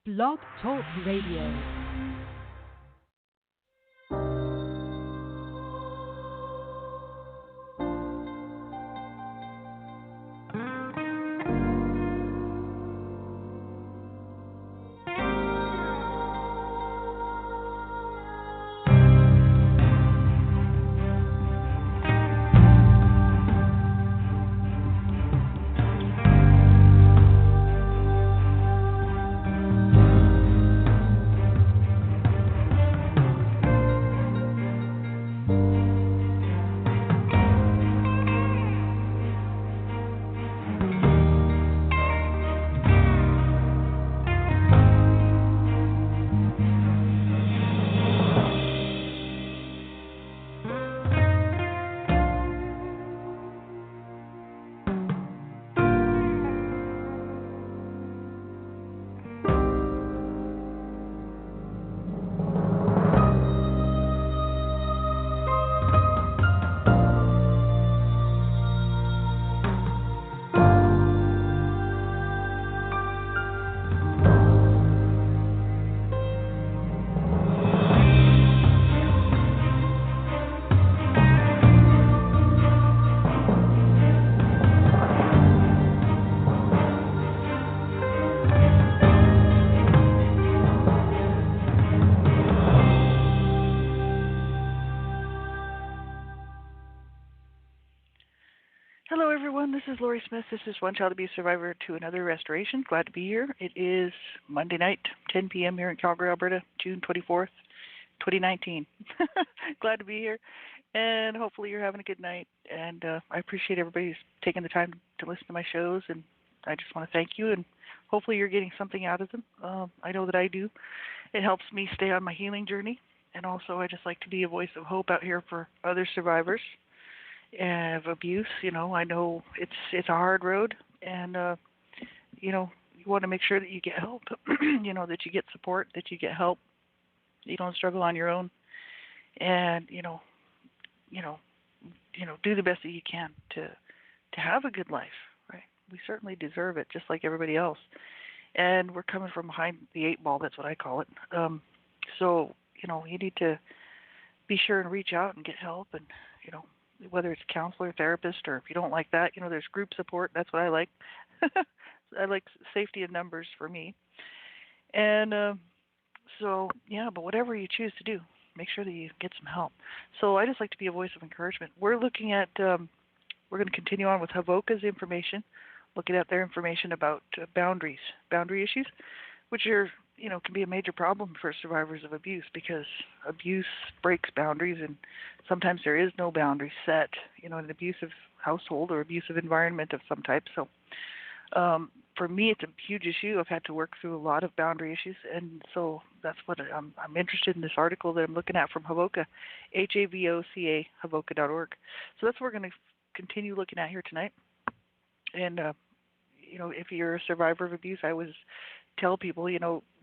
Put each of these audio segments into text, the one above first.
Blog Talk Radio. This is Lori Smith. This is One Child Abuse Survivor to Another Restoration. Glad to be here. It is Monday night, 10 p.m. here in Calgary, Alberta, June 24th, 2019. Glad to be here, and hopefully you're having a good night. And I appreciate everybody who's taking the time to listen to my shows, and I just want to thank you, and hopefully you're getting something out of them. I know that I do. It helps me stay on my healing journey, and also I just like to be a voice of hope out here for other survivors of abuse. I know it's a hard road, and you want to make sure that you get help. That you get support, that you get help. You don't struggle on your own, and do the best that you can to have a good life. Right? We certainly deserve it, just like everybody else. And we're coming from behind the eight ball. That's what I call it. So you need to be sure and reach out and get help, and whether it's counselor, therapist, or if you don't like that, there's group support. That's what I like. I like safety in numbers for me. And but whatever you choose to do, make sure that you get some help. So I just like to be a voice of encouragement. We're looking at, we're going to continue on with Havoka's information, looking at their information about boundary issues, which are, can be a major problem for survivors of abuse, because abuse breaks boundaries, and sometimes there is no boundary set, in an abusive household or abusive environment of some type. So for me, it's a huge issue. I've had to work through a lot of boundary issues, and so that's what I'm interested in this article that I'm looking at from Havoka, HAVOCA, Havoka.org. So that's what we're going to continue looking at here tonight. And, if you're a survivor of abuse, I always tell people,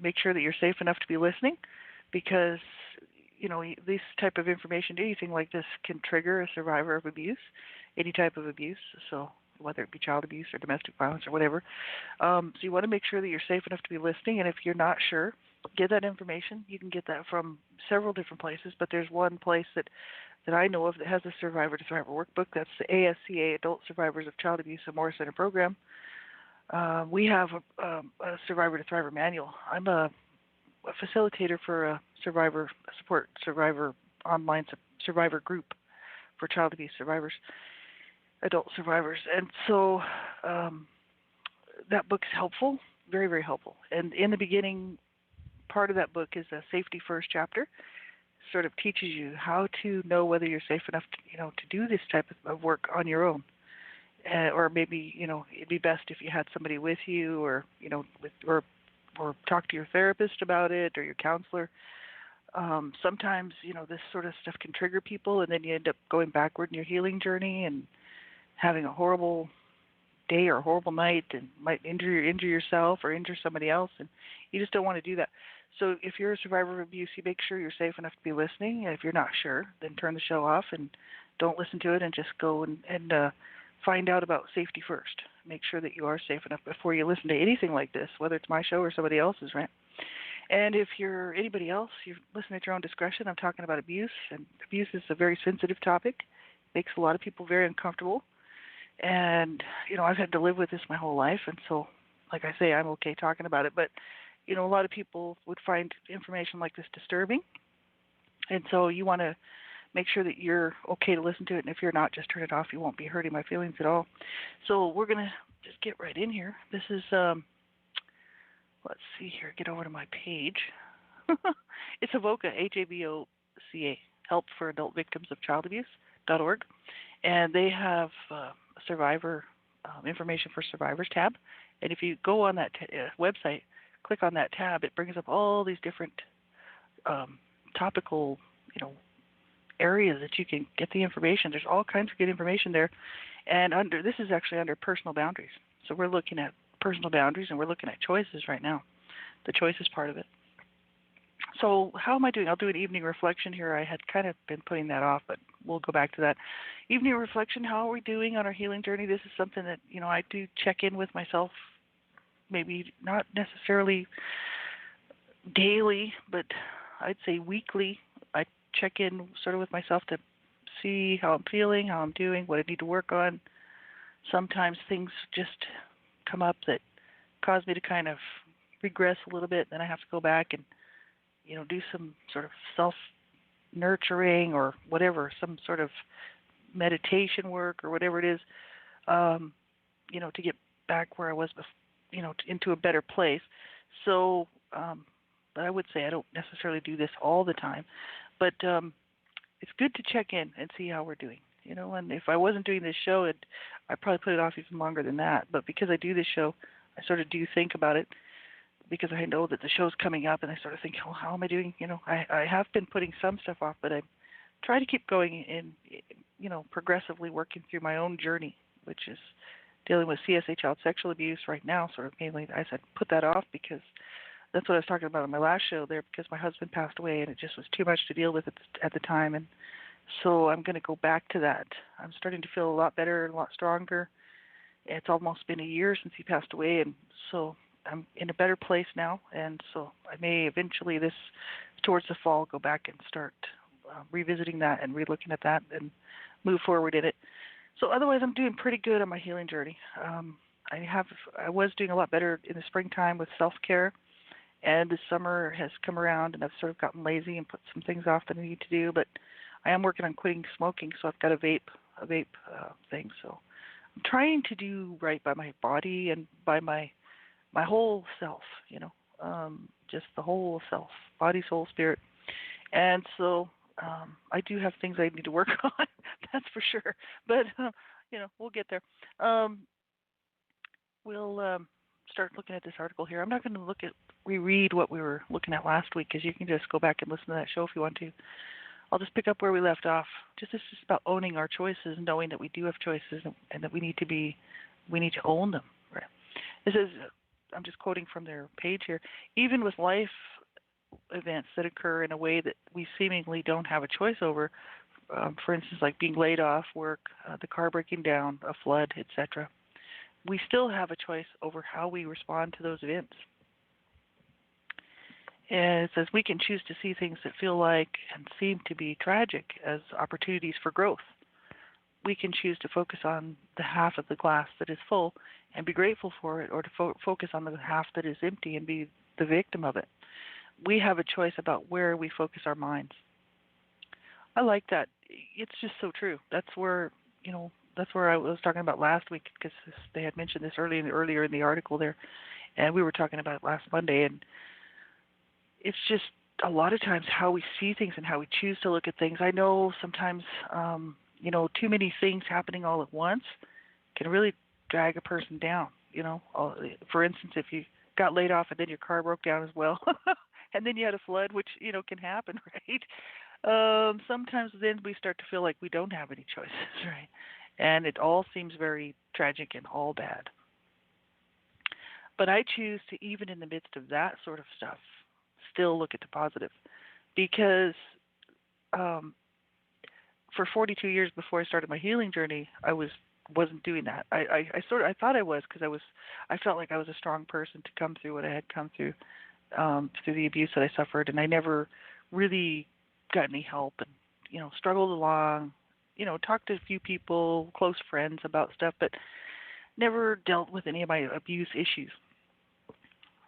make sure that you're safe enough to be listening, because, this type of information, anything like this can trigger a survivor of abuse, any type of abuse. So whether it be child abuse or domestic violence or whatever. So you want to make sure that you're safe enough to be listening. And if you're not sure, get that information. You can get that from several different places, but there's one place that I know of that has a Survivor to Thriver workbook. That's the ASCA, Adult Survivors of Child Abuse and More Center program. We have a Survivor to Thriver manual. I'm a facilitator for a survivor online survivor group for child abuse survivors, adult survivors. And so that book's helpful, very, very helpful. And in the beginning, part of that book is a safety first chapter. Sort of teaches you how to know whether you're safe enough to do this type of work on your own. Or maybe, it'd be best if you had somebody with you, or, or talk to your therapist about it, or your counselor. Sometimes, this sort of stuff can trigger people, and then you end up going backward in your healing journey and having a horrible day or a horrible night, and might injure yourself or injure somebody else, and you just don't want to do that. So if you're a survivor of abuse, you make sure you're safe enough to be listening. And if you're not sure, then turn the show off and don't listen to it, and just go and find out about safety first. make sure that you are safe enough before you listen to anything like this, whether it's my show or somebody else's, right? And if you're anybody else, you listen at your own discretion. I'm talking about abuse, and abuse is a very sensitive topic. Makes a lot of people very uncomfortable. And, I've had to live with this my whole life, and so, like I say, I'm okay talking about it. But, a lot of people would find information like this disturbing, and so you want to make sure that you're okay to listen to it, and if you're not, just turn it off. You won't be hurting my feelings at all. So we're going to just get right in here. This is, let's see here, get over to my page. It's Avoca, HAVOCA, Help for Adult Victims of Child Abuse.org, and they have survivor information for survivors tab. And if you go on that website, click on that tab, it brings up all these different topical, areas that you can get the information. There's all kinds of good information there. And this is actually under personal boundaries. So we're looking at personal boundaries, and we're looking at choices right now, the choices part of it. So how am I doing? I'll do an evening reflection here. I had kind of been putting that off, but we'll go back to that. Evening reflection, how are we doing on our healing journey? This is something that, I do check in with myself, maybe not necessarily daily, but I'd say weekly. I check in sort of with myself to see how I'm feeling, how I'm doing, what I need to work on. Sometimes things just come up that cause me to kind of regress a little bit, then I have to go back and do some sort of self-nurturing or whatever, some sort of meditation work or whatever it is, to get back where I was, into a better place. So, but I would say I don't necessarily do this all the time, but it's good to check in and see how we're doing. And if I wasn't doing this show, I'd probably put it off even longer than that. But because I do this show, I sort of do think about it, because I know that the show's coming up, and I sort of think, oh, how am I doing? I have been putting some stuff off, but I try to keep going and, progressively working through my own journey, which is dealing with CSA child sexual abuse right now, sort of mainly. I said put that off because that's what I was talking about on my last show there, because my husband passed away, and it just was too much to deal with at the time. And so I'm going to go back to that. I'm starting to feel a lot better and a lot stronger. It's almost been a year since he passed away, and so I'm in a better place now, and so I may eventually, towards the fall, go back and start revisiting that and relooking at that and move forward in it. So otherwise, I'm doing pretty good on my healing journey. I was doing a lot better in the springtime with self-care, and the summer has come around, and I've sort of gotten lazy and put some things off that I need to do, but I am working on quitting smoking, so I've got a vape thing. So I'm trying to do right by my body and by my whole self, just the whole self, body, soul, spirit. And so I do have things I need to work on, that's for sure. But, we'll get there. We'll start looking at this article here. I'm not going to reread what we were looking at last week, because you can just go back and listen to that show if you want to. I'll just pick up where we left off. This is about owning our choices, knowing that we do have choices, and that we need to own them. Right? This is, I'm just quoting from their page here. Even with life events that occur in a way that we seemingly don't have a choice over, for instance, like being laid off work, the car breaking down, a flood, etc., we still have a choice over how we respond to those events. And it says we can choose to see things that feel like and seem to be tragic as opportunities for growth. We can choose to focus on the half of the glass that is full and be grateful for it, or to focus on the half that is empty and be the victim of it. We have a choice about where we focus our minds. I like that. It's just so true. That's where I was talking about last week, because they had mentioned this earlier in the article there, and we were talking about it last Monday. And it's just a lot of times how we see things and how we choose to look at things. I know sometimes, too many things happening all at once can really drag a person down. For instance, if you got laid off and then your car broke down as well, and then you had a flood, which, can happen, right? Sometimes then we start to feel like we don't have any choices, right? And it all seems very tragic and all bad. But I choose to, even in the midst of that sort of stuff, still look at the positive, because for 42 years before I started my healing journey, I was wasn't doing that. I thought I was, because I felt like I was a strong person to come through what I had come through the abuse that I suffered, and I never really got any help, and struggled along, talked to a few people, close friends about stuff, but never dealt with any of my abuse issues.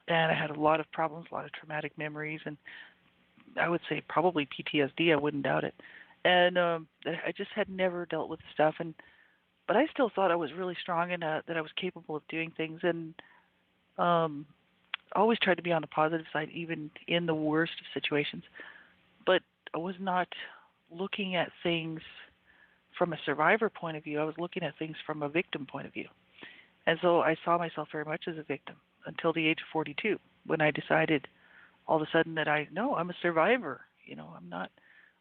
And I had a lot of problems, a lot of traumatic memories, and I would say probably PTSD. I wouldn't doubt it. And I just had never dealt with stuff, but I still thought I was really strong and that I was capable of doing things, and always tried to be on the positive side, even in the worst of situations. But I was not looking at things from a survivor point of view. I was looking at things from a victim point of view. And so I saw myself very much as a victim until the age of 42, when I decided all of a sudden that I'm a survivor.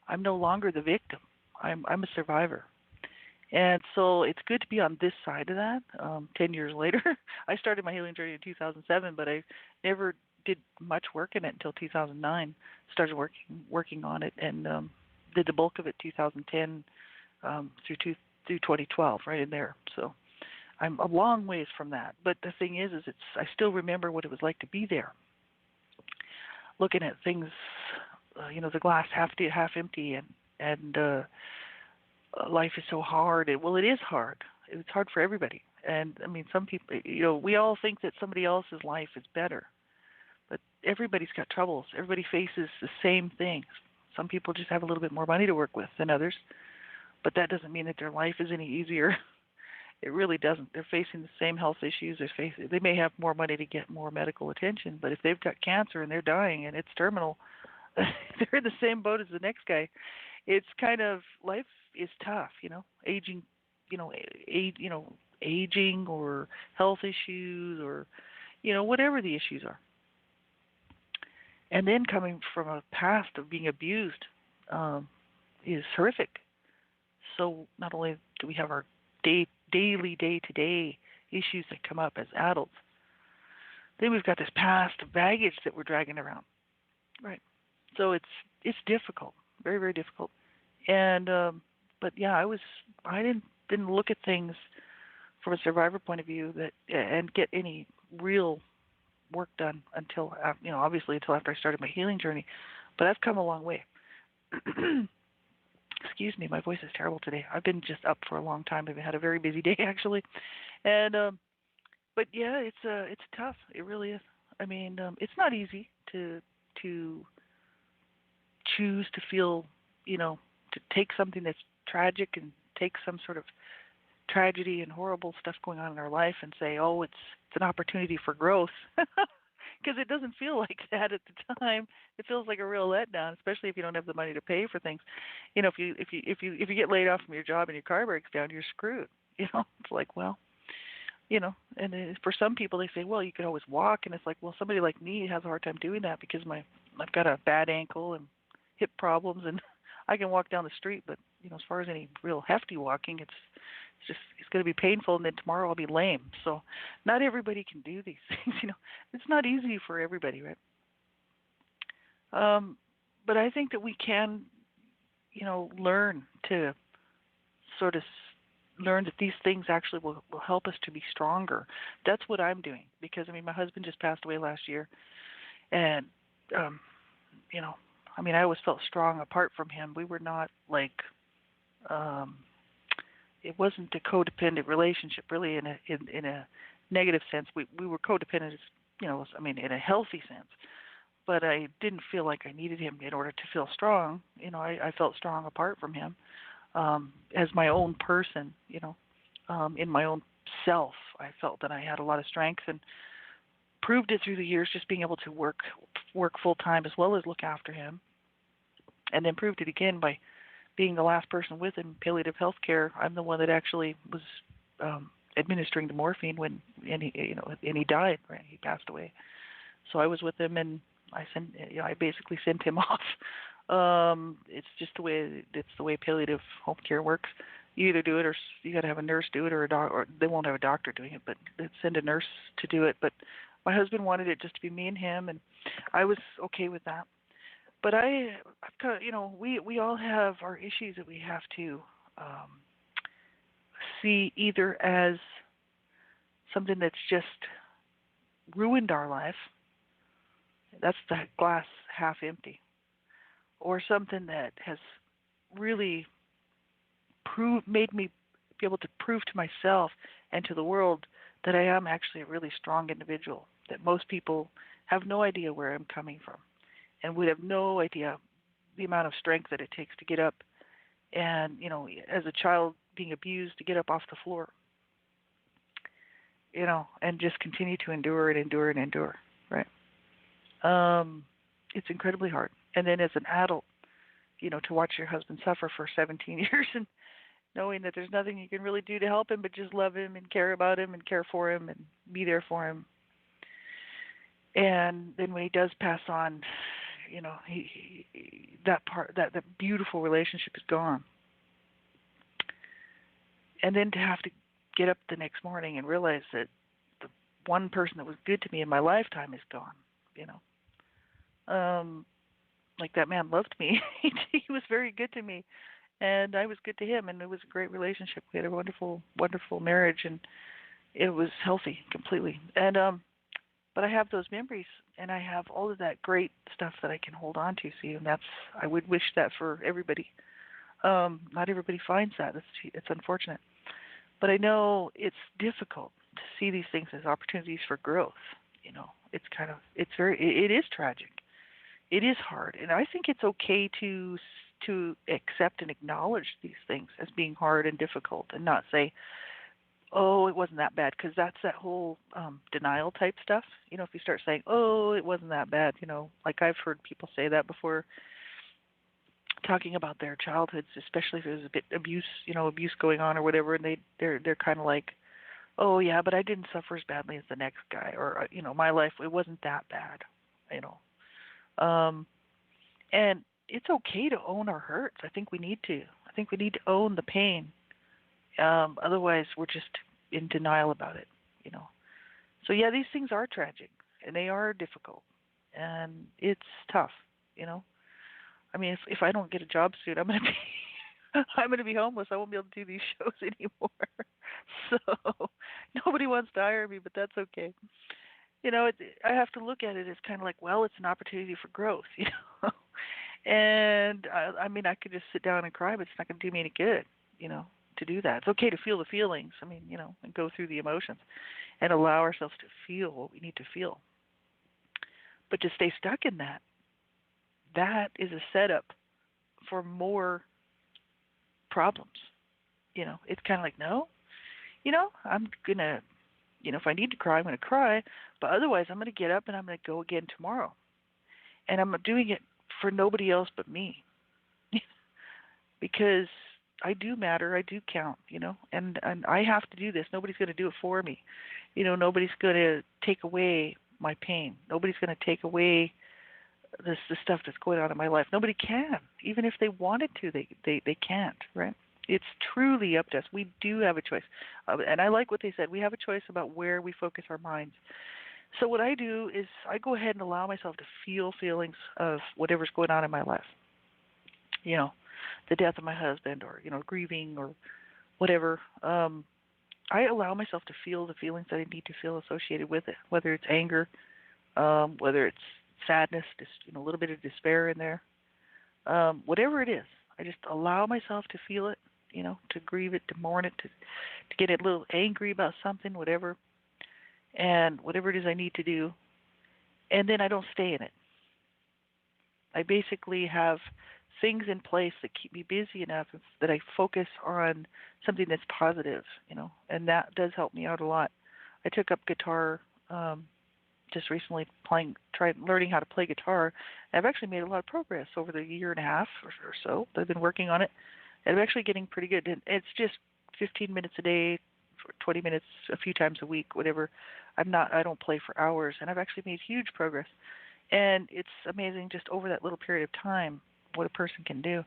I'm no longer the victim. I'm a survivor. And so it's good to be on this side of that. 10 years later, I started my healing journey in 2007, but I never did much work in it until 2009. Started working on it, and did the bulk of it 2010 through 2012, right in there. So I'm a long ways from that. But the thing is I still remember what it was like to be there, looking at things, the glass half empty, and life is so hard. It is hard. It's hard for everybody. And I mean, some people, we all think that somebody else's life is better, but everybody's got troubles. Everybody faces the same things. Some people just have a little bit more money to work with than others, but that doesn't mean that their life is any easier. It really doesn't. They're facing the same health issues. They may have more money to get more medical attention, but if they've got cancer and they're dying and it's terminal, they're in the same boat as the next guy. It's kind of, life is tough, aging, aging or health issues, or, whatever the issues are. And then coming from a past of being abused is horrific. So not only do we have our daily, day-to-day issues that come up as adults, then we've got this past baggage that we're dragging around, right? So it's difficult, very, very difficult. And but yeah, I didn't look at things from a survivor point of view and get any real work done until obviously until after I started my healing journey. But I've come a long way. Excuse me, my voice is terrible today. I've been just up for a long time. I've had a very busy day actually, and but yeah, it's tough. It really is. I mean, it's not easy to choose to feel, to take something that's tragic and take some sort of tragedy and horrible stuff going on in our life and say, oh, it's an opportunity for growth, because it doesn't feel like that at the time. It feels like a real letdown, especially if you don't have the money to pay for things. If you get laid off from your job and your car breaks down, you're screwed. It's like, well, and for some people they say, well, you could always walk, and it's like, well, somebody like me has a hard time doing that because I've got a bad ankle and hip problems, and I can walk down the street, but as far as any real hefty walking, it's going to be painful, and then tomorrow I'll be lame. So not everybody can do these things. It's not easy for everybody, right? But I think that we can, learn to sort of learn that these things actually will help us to be stronger. That's what I'm doing, because my husband just passed away last year, and I always felt strong apart from him. We were not like, it wasn't a codependent relationship really in a negative sense. We were codependent, in a healthy sense. But I didn't feel like I needed him in order to feel strong. I felt strong apart from him, as my own person. In my own self, I felt that I had a lot of strength, and proved it through the years, just being able to work full time as well as look after him. And then proved it again by being the last person with him, palliative health care. I'm the one that actually was administering the morphine and he died, right? He passed away. So I was with him, and I basically sent him off. It's just the way palliative home care works. You either do it, or you got to have a nurse do it, or or they won't have a doctor doing it, but they send a nurse to do it. But my husband wanted it just to be me and him, and I was okay with that. But I've kind of, we all have our issues that we have to see either as something that's just ruined our life, that's the glass half empty, or something that has really made me be able to prove to myself and to the world that I am actually a really strong individual, that most people have no idea where I'm coming from and would have no idea the amount of strength that it takes to get up and, as a child being abused, to get up off the floor, and just continue to endure and endure and endure, right? It's incredibly hard. And then as an adult, to watch your husband suffer for 17 years and knowing that there's nothing you can really do to help him but just love him and care about him and care for him and be there for him. And then when he does pass on, that beautiful relationship is gone. And then to have to get up the next morning and realize that the one person that was good to me in my lifetime is gone, like that man loved me. He was very good to me, and I was good to him, and it was a great relationship. We had a wonderful, wonderful marriage, and it was healthy completely. And but I have those memories, and I have all of that great stuff that I can hold on to. See, and I would wish that for everybody. Not everybody finds that. It's unfortunate, but I know it's difficult to see these things as opportunities for growth. It is tragic. It is hard, and I think it's okay to accept and acknowledge these things as being hard and difficult, and not say, "Oh, it wasn't that bad," because that's that whole denial type stuff. If you start saying, "Oh, it wasn't that bad," like I've heard people say that before, talking about their childhoods, especially if there's a bit abuse going on or whatever, and they're kind of like, "Oh yeah, but I didn't suffer as badly as the next guy," or my life, it wasn't that bad, and it's okay to own our hurts. I think we need to own the pain. Otherwise, we're just in denial about it, So yeah, these things are tragic and they are difficult, and it's tough, I mean, if I don't get a job soon, I'm gonna be homeless. I won't be able to do these shows anymore. So nobody wants to hire me, but that's okay. I have to look at it as kind of like, well, it's an opportunity for growth, And I mean, I could just sit down and cry, but it's not going to do me any good, to do that. It's okay to feel the feelings. I mean, and go through the emotions and allow ourselves to feel what we need to feel. But to stay stuck in that is a setup for more problems. It's kind of like, no, I'm going to, if I need to cry, I'm going to cry. But otherwise, I'm going to get up and I'm going to go again tomorrow. And I'm doing it for nobody else but me. Because I do matter, I do count, and I have to do this. Nobody's going to do it for me. Nobody's going to take away my pain. Nobody's going to take away the stuff that's going on in my life. Nobody can. Even if they wanted to, they can't, right? It's truly up to us. We do have a choice. And I like what they said. We have a choice about where we focus our minds. So what I do is I go ahead and allow myself to feel feelings of whatever's going on in my life. The death of my husband, or, grieving, or whatever. I allow myself to feel the feelings that I need to feel associated with it, whether it's anger, whether it's sadness, just, a little bit of despair in there. Whatever it is, I just allow myself to feel it, to grieve it, to mourn it, to get a little angry about something, whatever, and whatever it is I need to do. And then I don't stay in it. I basically have things in place that keep me busy enough that I focus on something that's positive, and that does help me out a lot. I took up guitar just recently, learning how to play guitar. I've actually made a lot of progress over the year and a half or so that I've been working on it, and I'm actually getting pretty good. And it's just 15 minutes a day, 20 minutes a few times a week, whatever. I don't play for hours, and I've actually made huge progress. And it's amazing just over that little period of time what a person can do.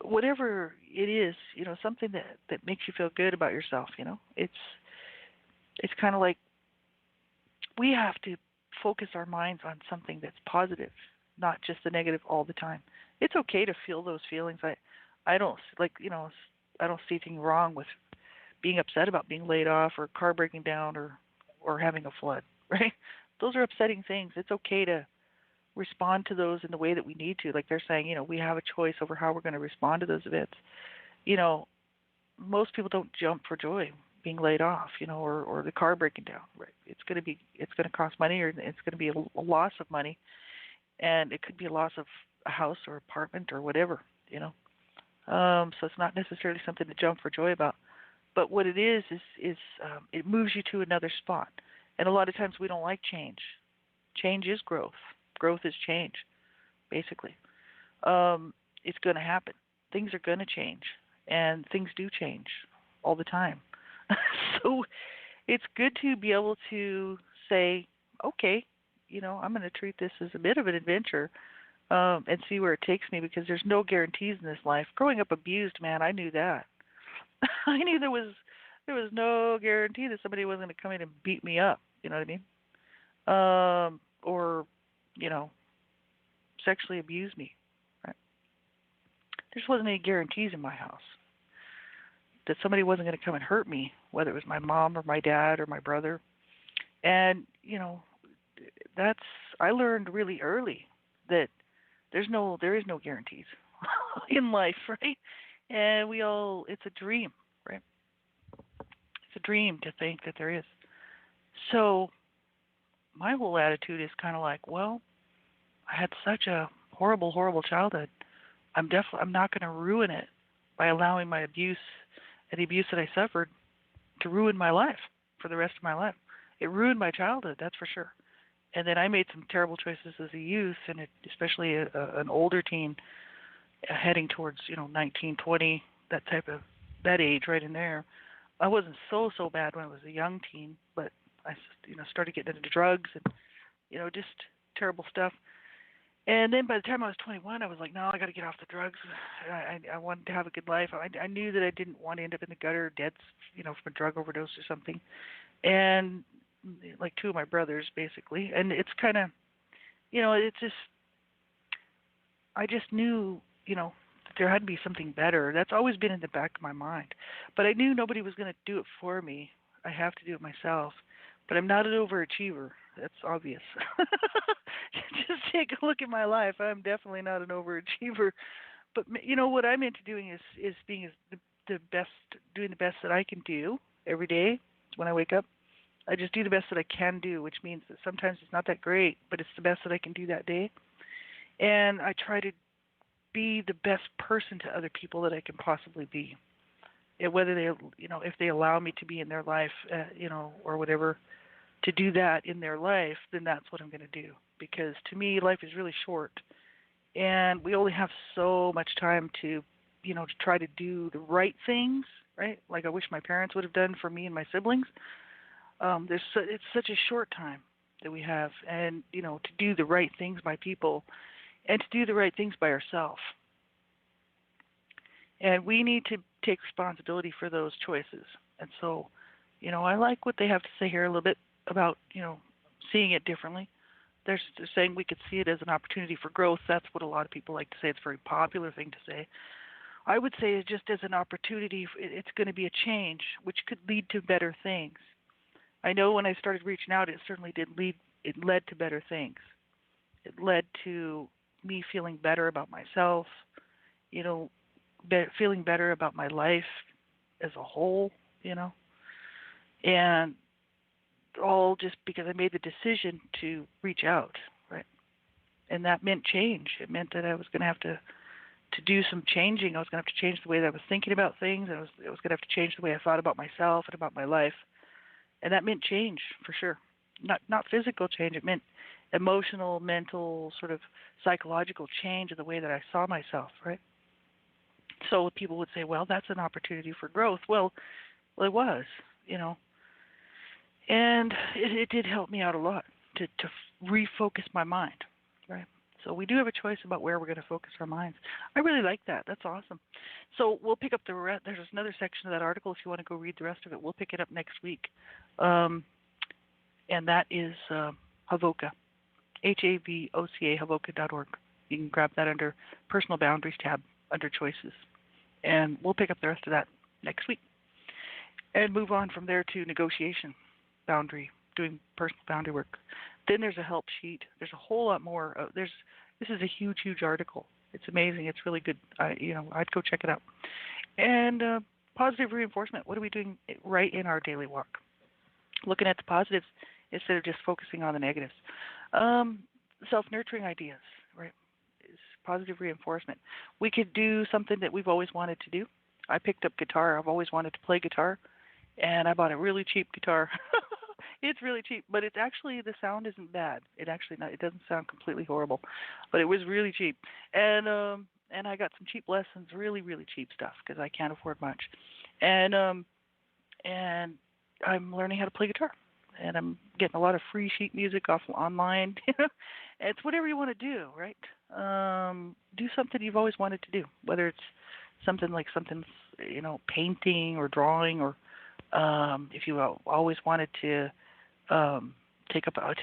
Whatever it is, something that makes you feel good about yourself, It's kind of like we have to focus our minds on something that's positive, not just the negative all the time. It's okay to feel those feelings. I don't see anything wrong with being upset about being laid off or car breaking down or having a flood, right? Those are upsetting things. It's okay to respond to those in the way that we need to. Like they're saying, we have a choice over how we're going to respond to those events. Most people don't jump for joy being laid off, or the car breaking down. Right? It's going to cost money, or it's going to be a loss of money, and it could be a loss of a house or apartment or whatever. So it's not necessarily something to jump for joy about. But what it is it moves you to another spot. And a lot of times we don't like change. Change is growth. Growth is change, basically. It's going to happen. Things are going to change, and things do change all the time. So it's good to be able to say, okay, I'm going to treat this as a bit of an adventure and see where it takes me, because there's no guarantees in this life. Growing up abused, man, I knew that. I knew there was no guarantee that somebody wasn't going to come in and beat me up. You know what I mean? Or sexually abuse me. Right? There just wasn't any guarantees in my house that somebody wasn't going to come and hurt me, whether it was my mom or my dad or my brother. And I learned really early that there is no guarantees in life, right? And it's a dream, right? It's a dream to think that there is. So my whole attitude is kind of like, well, I had such a horrible, horrible childhood. I'm not going to ruin it by allowing my abuse and the abuse that I suffered to ruin my life for the rest of my life. It ruined my childhood, that's for sure. And then I made some terrible choices as a youth, and especially an older teen, heading towards 19, 20, that age right in there. I wasn't so bad when I was a young teen, but I started getting into drugs and just terrible stuff. And then by the time I was 21, I was like, no, I got to get off the drugs. I wanted to have a good life. I knew that I didn't want to end up in the gutter, dead, from a drug overdose or something. And like two of my brothers, basically. And it's kind of, it's just, I just knew, that there had to be something better. That's always been in the back of my mind. But I knew nobody was going to do it for me. I have to do it myself. But I'm not an overachiever. That's obvious. Just take a look at my life. I'm definitely not an overachiever. But what I'm into doing is being the best, doing the best that I can do every day when I wake up. I just do the best that I can do, which means that sometimes it's not that great, but it's the best that I can do that day. And I try to be the best person to other people that I can possibly be. Whether they, if they allow me to be in their life, or whatever, to do that in their life, then that's what I'm going to do. Because to me, life is really short, and we only have so much time to try to do the right things, right? Like I wish my parents would have done for me and my siblings. It's such a short time that we have, and to do the right things by people, and to do the right things by ourselves. And we need to take responsibility for those choices. And so, I like what they have to say here a little bit about, seeing it differently. They're saying we could see it as an opportunity for growth. That's what a lot of people like to say. It's a very popular thing to say. I would say it's just as an opportunity, it's going to be a change, which could lead to better things. I know when I started reaching out, it certainly it led to better things. It led to me feeling better about myself, feeling better about my life as a whole, and all just because I made the decision to reach out, right? And that meant change. It meant that I was going to have to do some changing. I was going to have to change the way that I was thinking about things. I was going to have to change the way I thought about myself and about my life. And that meant change, for sure. Not physical change. It meant emotional, mental, sort of psychological change in the way that I saw myself, right? So people would say, well, that's an opportunity for growth. Well, it was, And it did help me out a lot to refocus my mind, right? So we do have a choice about where we're going to focus our minds. I really like that. That's awesome. So we'll pick up the rest. There's another section of that article if you want to go read the rest of it. We'll pick it up next week. And that is Havoca, HAVOCA, Havoca.org. You can grab that under Personal Boundaries tab under Choices. And we'll pick up the rest of that next week. and move on from there to negotiation, boundary, doing personal boundary work. Then there's a help sheet. There's a whole lot more. This is a huge, huge article. It's amazing. It's really good. I'd go check it out. And positive reinforcement. What are we doing right in our daily walk? Looking at the positives instead of just focusing on the negatives. Self-nurturing ideas, right? Is positive reinforcement. We could do something that we've always wanted to do. I picked up guitar. I've always wanted to play guitar, and I bought a really cheap guitar. It's really cheap, but it's actually, the sound isn't bad. It doesn't sound completely horrible, but it was really cheap. And I got some cheap lessons, really, really cheap stuff, because I can't afford much. And I'm learning how to play guitar, and I'm getting a lot of free sheet music off online. It's whatever you want to do, right? Do something you've always wanted to do, whether it's something, painting or drawing, or if you always wanted to take up a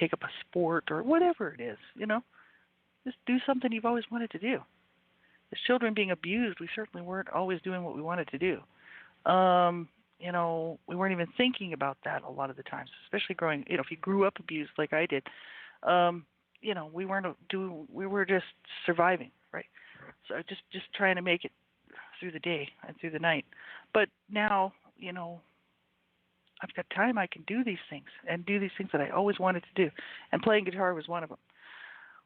sport or whatever it is, just do something you've always wanted to do. As children being abused, we certainly weren't always doing what we wanted to do. We weren't even thinking about that a lot of the times, especially growing, if you grew up abused like I did, we were just surviving, right? So just trying to make it through the day and through the night. But now, I've got time. I can do these things and do these things that I always wanted to do. And playing guitar was one of them.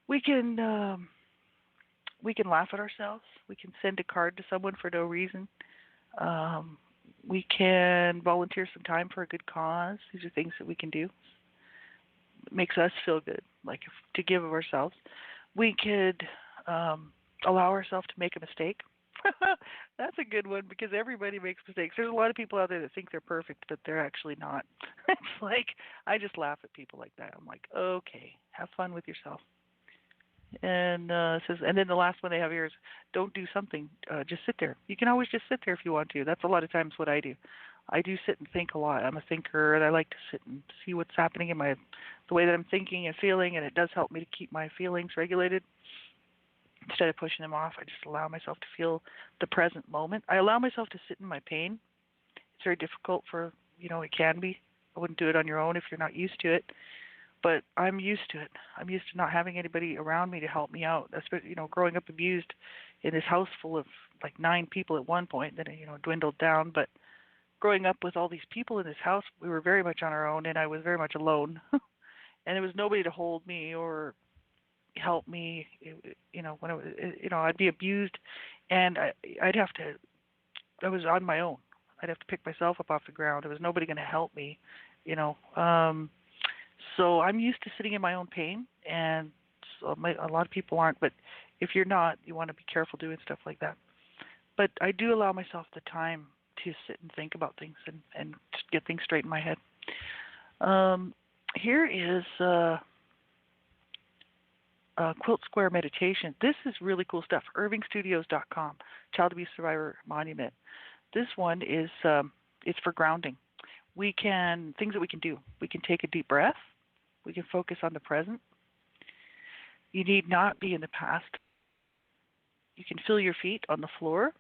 We can laugh at ourselves. We can send a card to someone for no reason. We can volunteer some time for a good cause. These are things that we can do. It makes us feel good, to give of ourselves. We could allow ourselves to make a mistake. That's a good one, because everybody makes mistakes. There's a lot of people out there that think they're perfect, but they're actually not. It's I just laugh at people like that. I'm like, okay, have fun with yourself. And says, and then the last one they have here is, don't do something, just sit there. You can always just sit there if you want to. That's a lot of times what I do. I do sit and think a lot. I'm a thinker, and I like to sit and see what's happening in the way that I'm thinking and feeling, and it does help me to keep my feelings regulated. Instead of pushing them off, I just allow myself to feel the present moment. I allow myself to sit in my pain. It's very difficult it can be. I wouldn't do it on your own if you're not used to it. But I'm used to it. I'm used to not having anybody around me to help me out. Especially, growing up abused in this house full of 9 people at one point, then dwindled down. But growing up with all these people in this house, we were very much on our own, and I was very much alone. And there was nobody to hold me or help me. When I'd be abused, and I was on my own. I'd have to pick myself up off the ground. There was nobody going to help me. So I'm used to sitting in my own pain, and so a lot of people aren't. But if you're not, you want to be careful doing stuff like that. But I do allow myself the time to sit and think about things and get things straight in my head. Here is Quilt Square Meditation. This is really cool stuff. IrvingStudios.com, Child Abuse Survivor Monument. This one is it's for grounding. Things that we can do. We can take a deep breath. We can focus on the present. You need not be in the past. You can feel your feet on the floor,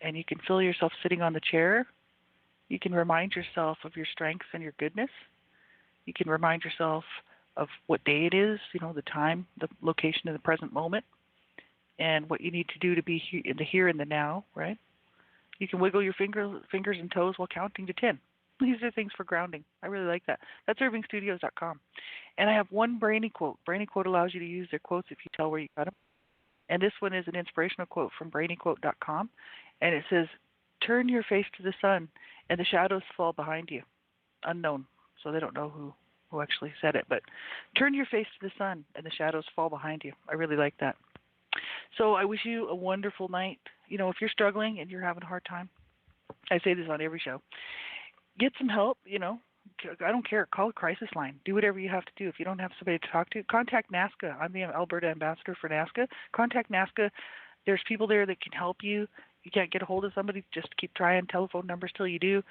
and you can feel yourself sitting on the chair. You can remind yourself of your strengths and your goodness. You can remind yourself of what day it is, the time, the location of the present moment, and what you need to do to be in the here and the now, right? You can wiggle your fingers and toes while counting to 10. These are things for grounding. I really like that. That's IrvingStudios.com. And I have one Brainy quote. Brainy quote allows you to use their quotes if you tell where you got them. And this one is an inspirational quote from BrainyQuote.com. And it says, turn your face to the sun and the shadows fall behind you. Unknown, so they don't know who actually said it. But turn your face to the sun and the shadows fall behind you. I really like that. So I wish you a wonderful night. If you're struggling and you're having a hard time, I say this on every show, get some help. I don't care. Call a crisis line. Do whatever you have to do. If you don't have somebody to talk to, contact NASCA. I'm the Alberta ambassador for NASCA. Contact NASCA. There's people there that can help you. You can't get a hold of somebody, just keep trying. Telephone numbers till you do.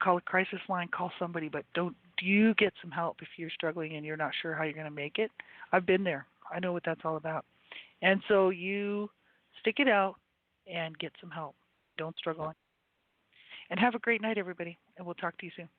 Call a crisis line. Call somebody, but do get some help if you're struggling and you're not sure how you're going to make it. I've been there. I know what that's all about. And so you stick it out and get some help. Don't struggle. And have a great night, everybody, and we'll talk to you soon.